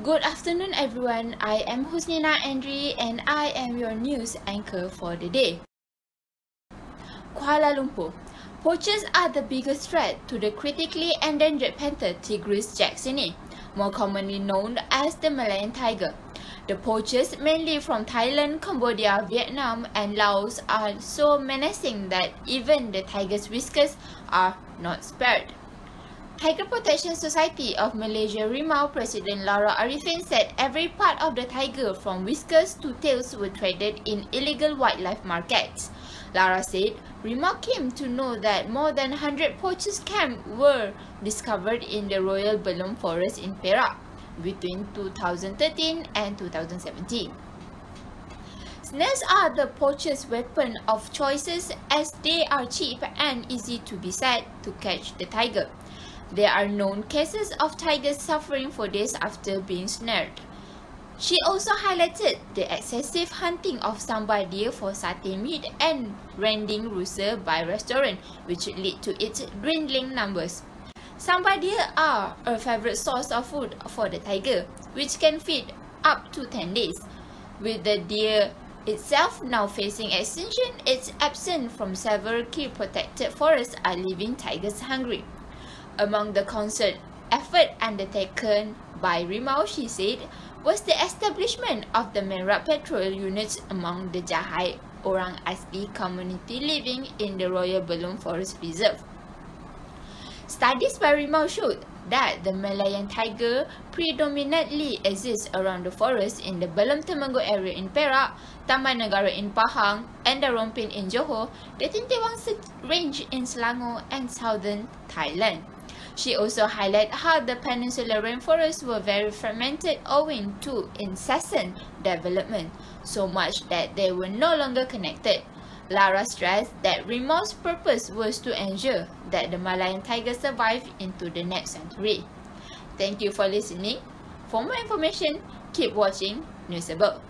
Good afternoon everyone, I am Husnina Andri and I am your news anchor for the day. Kuala Lumpur. Poachers are the biggest threat to the critically endangered panther Tigris jacksoni, more commonly known as the Malayan tiger. The poachers, mainly from Thailand, Cambodia, Vietnam and Laos, are so menacing that even the tiger's whiskers are not spared. Tiger Protection Society of Malaysia Rimau President Lara Arifin said every part of the tiger from whiskers to tails were traded in illegal wildlife markets. Lara said Rimau came to know that more than 100 poachers' camps were discovered in the Royal Belum Forest in Perak between 2013 and 2017. Snares are the poachers' weapon of choices as they are cheap and easy to be set to catch the tiger. There are known cases of tigers suffering for days after being snared. She also highlighted the excessive hunting of sambar deer for satay meat and rending rooster by restaurants, which lead to its dwindling numbers. Sambar deer are a favorite source of food for the tiger, which can feed up to 10 days. With the deer itself now facing extinction, its absence from several key protected forests are leaving tigers hungry. Among the concerted effort undertaken by Rimau, she said, was the establishment of the Merak Patrol units among the Jahai Orang Asli community living in the Royal Belum Forest Reserve. Studies by Rimau showed that the Malayan tiger predominantly exists around the forest in the Belum Temenggong area in Perak, Taman Negara in Pahang, and the Rompin in Johor, the Tintewang range in Selangor and southern Thailand. She also highlighted how the peninsular rainforests were very fragmented owing to incessant development, so much that they were no longer connected. Lara stressed that Rimau's purpose was to ensure that the Malayan tiger survived into the next century. Thank you for listening. For more information, keep watching News About.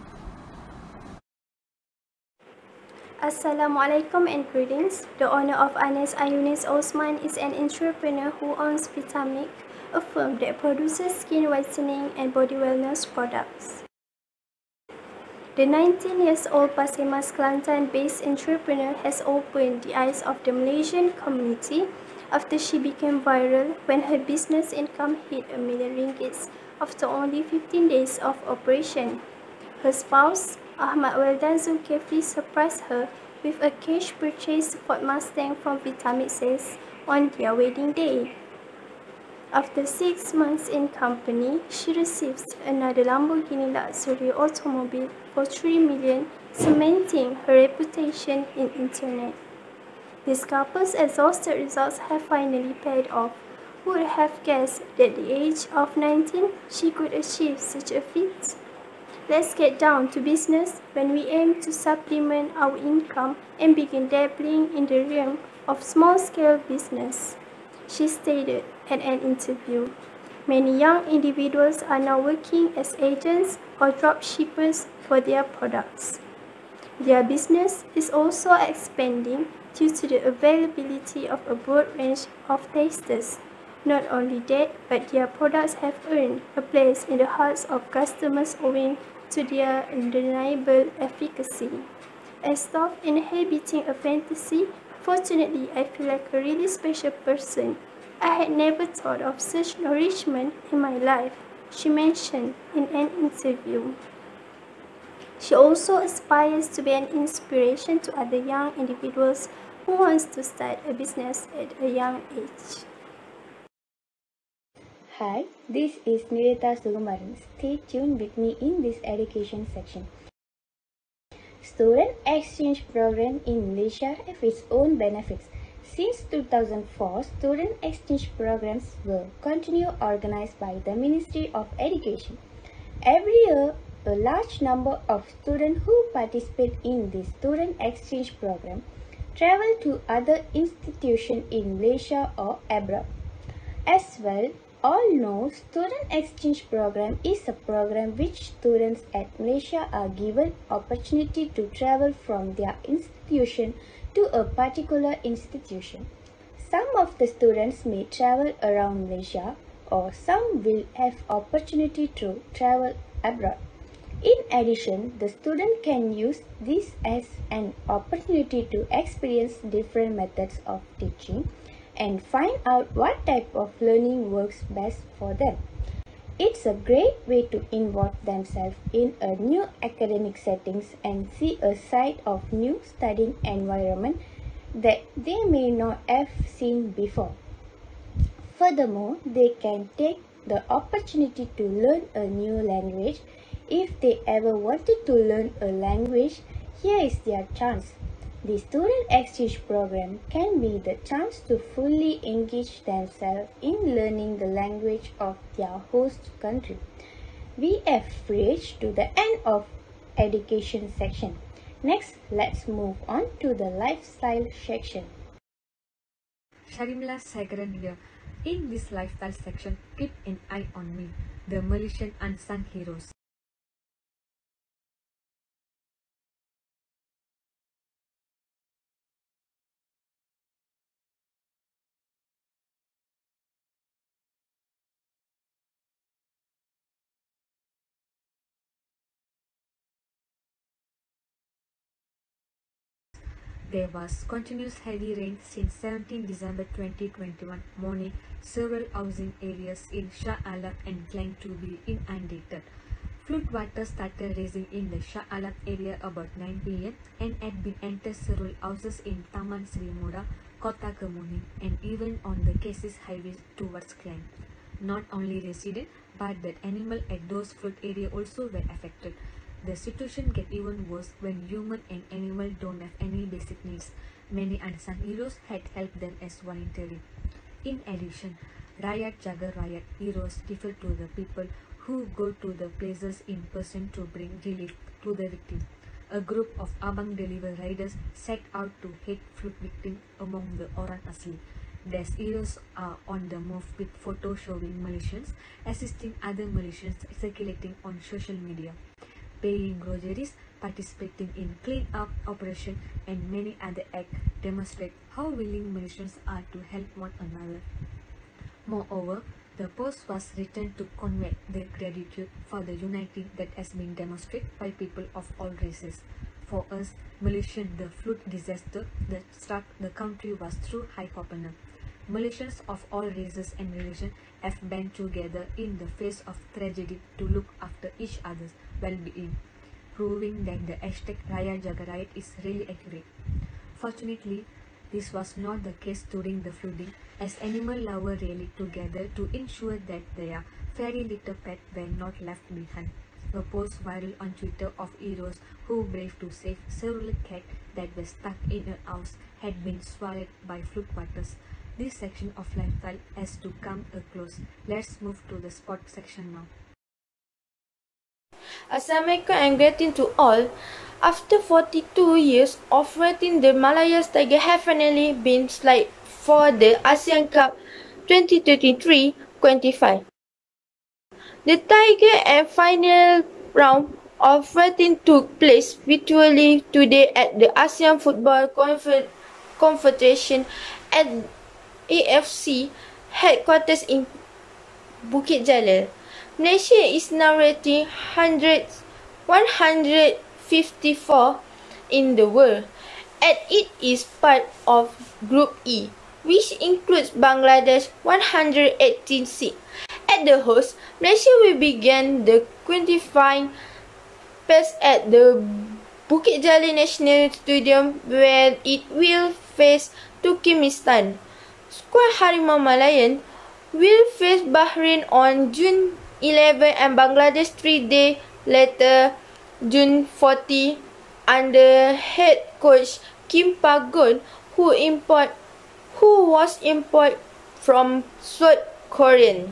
Assalamualaikum and greetings. The owner of Anas Ayunis Osman is an entrepreneur who owns Vitamic, a firm that produces skin whitening and body wellness products. The 19-year-old Pasir Mas Kelantan-based entrepreneur has opened the eyes of the Malaysian community after she became viral when her business income hit R1 million after only 15 days of operation. Her spouse, Ahmad Weldan Zulkifli, surprised her with a cash purchase Ford Mustang from Vitamic sales on their wedding day. After 6 months in company, she receives another Lamborghini luxury automobile for 3 million, cementing her reputation in internet. This couple's exhausted results have finally paid off. Who would have guessed that at the age of 19, she could achieve such a feat? Let's get down to business when we aim to supplement our income and begin dabbling in the realm of small-scale business, she stated at an interview. Many young individuals are now working as agents or dropshippers for their products. Their business is also expanding due to the availability of a broad range of tasters. Not only that, but their products have earned a place in the hearts of customers owing to their undeniable efficacy. As tough inhabiting a fantasy, fortunately I feel like a really special person. I had never thought of such nourishment in my life, she mentioned in an interview. She also aspires to be an inspiration to other young individuals who wants to start a business at a young age. Hi, this is Nireta Sugumaran. Stay tuned with me in this education section. Student exchange program in Malaysia have its own benefits. Since 2004, student exchange programs will continue organized by the Ministry of Education. Every year, a large number of students who participate in this student exchange program travel to other institutions in Malaysia or abroad. As well, all know, Student Exchange Program is a program which students at Malaysia are given opportunity to travel from their institution to a particular institution. Some of the students may travel around Malaysia, or some will have opportunity to travel abroad. In addition, the student can use this as an opportunity to experience different methods of teaching and find out what type of learning works best for them. It's a great way to involve themselves in a new academic settings and see a side of new studying environment that they may not have seen before. Furthermore, they can take the opportunity to learn a new language. If they ever wanted to learn a language, here is their chance. The Student Exchange Program can be the chance to fully engage themselves in learning the language of their host country. We have reached to the end of education section. Next, let's move on to the lifestyle section. Sharimla Sagaran here. In this lifestyle section, keep an eye on me, the Malaysian unsung heroes. There was continuous heavy rain since 17 December 2021 morning. Several housing areas in Shah Alam and Klang to be inundated. Flood water started rising in the Shah Alam area about 9 p.m. and had been entered several houses in Taman Sri Muda, Kota Kemuning, and even on the Casis highway towards Klang. Not only residents, but the animal at those flood areas also were affected. The situation gets even worse when human and animal don't have any basic needs. Many unsung heroes had helped them as voluntary. In addition, Rakyat Jaga Rakyat heroes differ to the people who go to the places in person to bring relief to the victim. A group of Abang Deliver riders set out to help flood victims among the Orang Asli. These heroes are on the move with photos showing Malaysians assisting other Malaysians circulating on social media, paying groceries, participating in clean-up operation, and many other acts demonstrate how willing Malaysians are to help one another. Moreover, the post was written to convey their gratitude for the unity that has been demonstrated by people of all races. For us, Malaysians, the flood disaster that struck the country was true eye-opener. Malaysians of all races and religions have band together in the face of tragedy to look after each other's well-being, proving that the hashtag Raya Jaga Rakyat is really accurate. Fortunately, this was not the case during the flooding, as animal lovers rallied together to ensure that their very little pets were not left behind. A post viral on Twitter of heroes who braved to save several cats that were stuck in a house had been swallowed by floodwaters. This section of lifestyle has to come a close. Let's move to the sport section now. Assalamualaikum and greeting to all. After 42 years of waiting, the Malaya's Tiger have finally been selected for the ASEAN Cup 2023 qualifier. The Tiger and final round of waiting took place virtually today at the ASEAN Football Confederation at AFC headquarters in Bukit Jalil. Malaysia is now rating 154 in the world, and it is part of Group E, which includes Bangladesh 118 seat. At the host, Malaysia will begin the qualifying phase at the Bukit Jalil National Stadium, where it will face Turkmenistan. Squad Harimau Malayan will face Bahrain on June 11 and Bangladesh 3 days later, June 40, under head coach Kim Pagun, who was imported from South Korea.